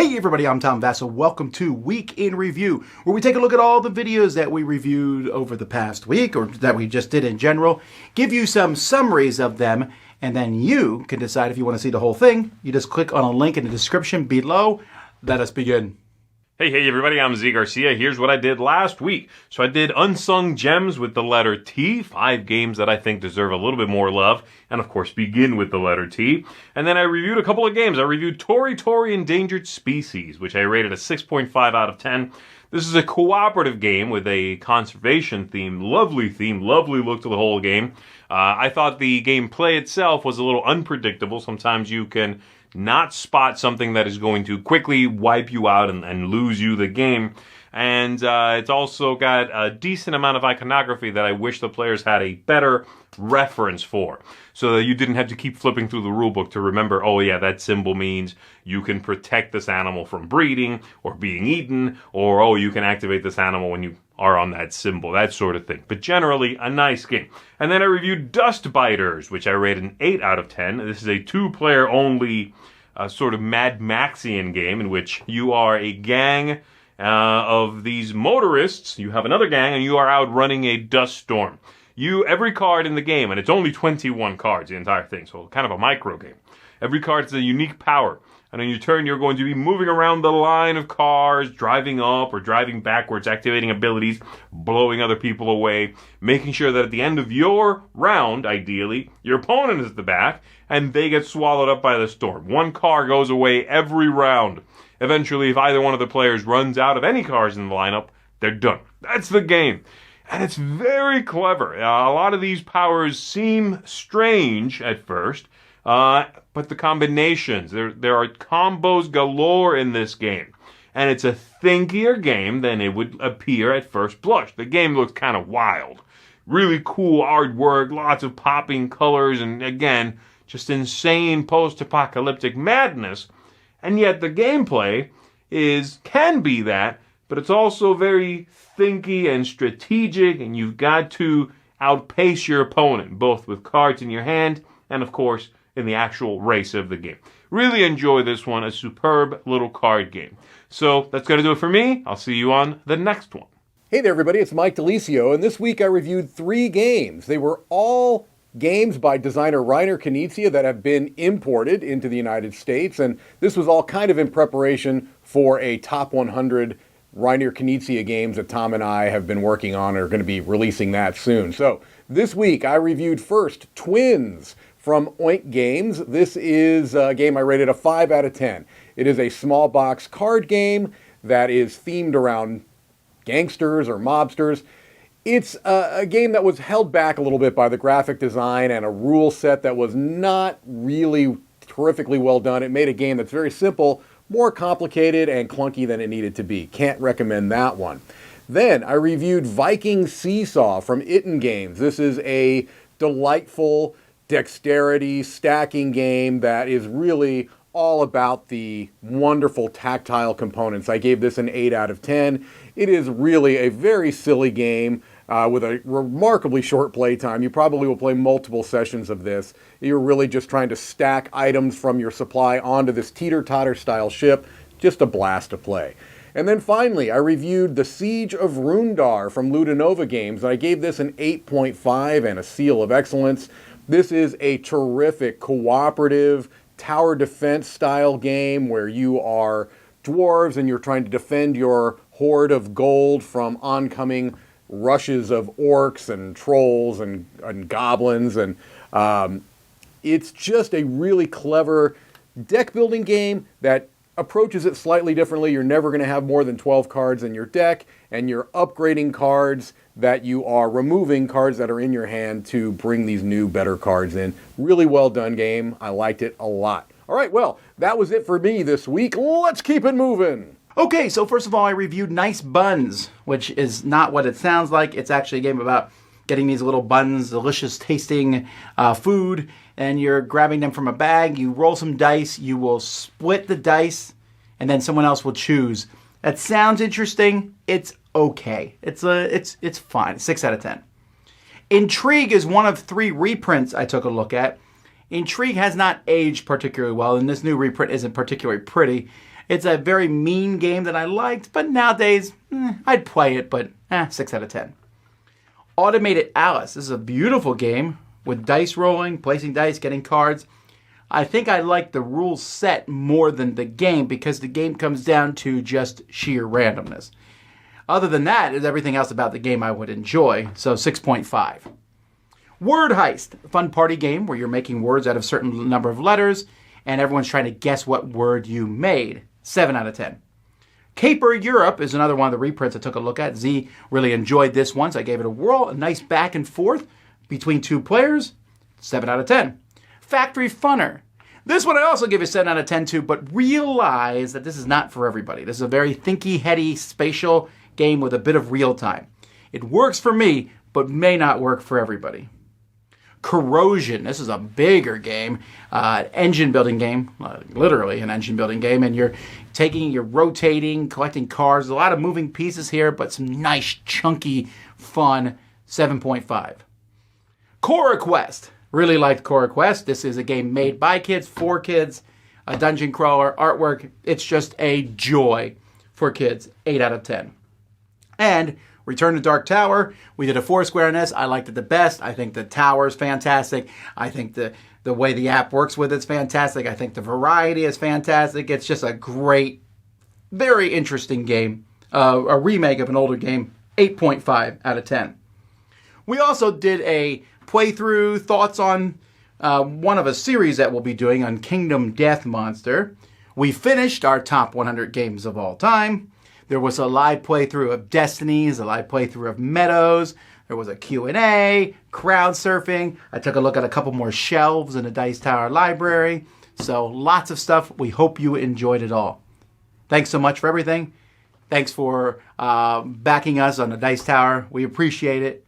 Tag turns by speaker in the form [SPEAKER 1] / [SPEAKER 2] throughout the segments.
[SPEAKER 1] Hey everybody, I'm Tom Vasel. Welcome to Week in Review, where we take a look at all the videos that we reviewed over the past week, or that we just did in general, give you some summaries of them, and then you can decide if you want to see the whole thing. You just click on a link in the description below. Let us begin.
[SPEAKER 2] Hey everybody, I'm Zee Garcia. Here's what I did last week. So I did Unsung Gems with the letter T, 5 games that I think deserve a little bit more love, and of course begin with the letter T. And then I reviewed a couple of games. I reviewed Tori-Tori Endangered Species, which I rated a 6.5 out of 10. This is a cooperative game with a conservation theme, lovely look to the whole game. I thought the gameplay itself was a little unpredictable. Sometimes you can not spot something that is going to quickly wipe you out and lose you the game. And it's also got a decent amount of iconography that I wish the players had a better reference for, so that you didn't have to keep flipping through the rulebook to remember, oh yeah, that symbol means you can protect this animal from breeding or being eaten, or oh, you can activate this animal when you are on that symbol, that sort of thing. But generally, a nice game. And then I reviewed Dustbiters, which I rated an 8 out of 10. This is a 2-player only sort of Mad Maxian game in which you are a gang of these motorists. You have another gang, and you are out running a dust storm. Every card in the game, and it's only 21 cards, the entire thing, so kind of a micro game. Every card has a unique power. And on your turn, you're going to be moving around the line of cars, driving up or driving backwards, activating abilities, blowing other people away, making sure that at the end of your round, ideally, your opponent is at the back, and they get swallowed up by the storm. One car goes away every round. Eventually, if either one of the players runs out of any cars in the lineup, they're done. That's the game. And it's very clever. A lot of these powers seem strange at first, but the combinations, there are combos galore in this game. And it's a thinkier game than it would appear at first blush. The game looks kind of wild. Really cool artwork, lots of popping colors, and again, just insane post-apocalyptic madness. And yet the gameplay can be that, but it's also very thinky and strategic, and you've got to outpace your opponent, both with cards in your hand and, of course, in the actual race of the game. Really enjoy this one, a superb little card game. So that's going to do it for me. I'll see you on the next one.
[SPEAKER 3] Hey there everybody, it's Mike DiLisio, and this week I reviewed 3 games. They were all games by designer Reiner Knizia that have been imported into the United States, and this was all kind of in preparation for a top 100 Reiner Knizia games that Tom and I have been working on and are going to be releasing that soon. So this week I reviewed first Twins from Oink Games. This is a game I rated a 5 out of 10. It is a small box card game that is themed around gangsters or mobsters. It's a game that was held back a little bit by the graphic design and a rule set that was not really terrifically well done. It made a game that's very simple, more complicated and clunky than it needed to be. Can't recommend that one. Then I reviewed Viking Seesaw from Itten Games. This is a delightful dexterity stacking game that is really all about the wonderful tactile components. I gave this an 8 out of 10. It is really a very silly game with a remarkably short play time. You probably will play multiple sessions of this. You're really just trying to stack items from your supply onto this teeter-totter style ship. Just a blast to play. And then finally, I reviewed The Siege of Runedar from Ludonova Games, and I gave this an 8.5 and a seal of excellence. This is a terrific cooperative tower defense style game where you are dwarves and you're trying to defend your hoard of gold from oncoming rushes of orcs and trolls and goblins. And it's just a really clever deck building game that approaches it slightly differently. You're never going to have more than 12 cards in your deck, and you're upgrading cards that you are removing cards that are in your hand to bring these new, better cards in. Really well done game. I liked it a lot. All right, well, that was it for me this week. Let's keep it moving.
[SPEAKER 1] Okay, so first of all, I reviewed Nice Buns, which is not what it sounds like. It's actually a game about getting these little buns, delicious tasting food, and you're grabbing them from a bag. You roll some dice, you will split the dice, and then someone else will choose. That sounds interesting. It's okay. It's fine. 6 out of 10. Intrigue is one of 3 reprints I took a look at. Intrigue has not aged particularly well, and this new reprint isn't particularly pretty. It's a very mean game that I liked, but nowadays, I'd play it, but 6 out of 10. Automated Alice. This is a beautiful game with dice rolling, placing dice, getting cards. I think I like the rules set more than the game because the game comes down to just sheer randomness. Other than that, is everything else about the game I would enjoy, so 6.5. Word Heist, a fun party game where you're making words out of a certain number of letters, and everyone's trying to guess what word you made. 7 out of 10. Caper Europe is another one of the reprints I took a look at. Zee really enjoyed this one, so I gave it a whirl. A nice back and forth between two players. 7 out of 10. Factory Funner. This one I also give a 7 out of 10 to, but realize that this is not for everybody. This is a very thinky, heady, spatial game with a bit of real time. It works for me, but may not work for everybody. Corrosion. This is a bigger game, engine building game, literally an engine building game, and you're rotating, collecting cars. There's a lot of moving pieces here, but some nice, chunky, fun. 7.5. CoraQuest. Really liked CoraQuest. This is a game made by kids, for kids, a dungeon crawler, artwork. It's just a joy for kids. 8 out of 10. And Return to Dark Tower. We did a 4-square on this. I liked it the best. I think the tower is fantastic. I think the way the app works with it's fantastic. I think the variety is fantastic. It's just a great, very interesting game. A remake of an older game. 8.5 out of 10. We also did a playthrough, thoughts on one of a series that we'll be doing on Kingdom Death Monster. We finished our top 100 games of all time. There was a live playthrough of Destinies, a live playthrough of Meadows. There was a Q&A, crowd surfing. I took a look at a couple more shelves in the Dice Tower library. So lots of stuff. We hope you enjoyed it all. Thanks so much for everything. Thanks for backing us on the Dice Tower. We appreciate it.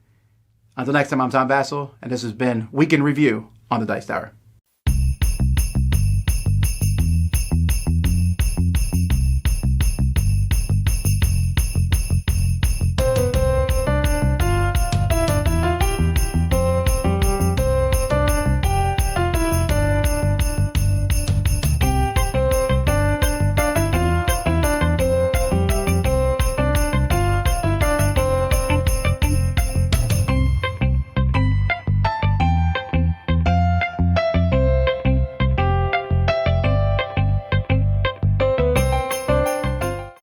[SPEAKER 1] Until next time, I'm Tom Vasel, and this has been Week in Review on the Dice Tower.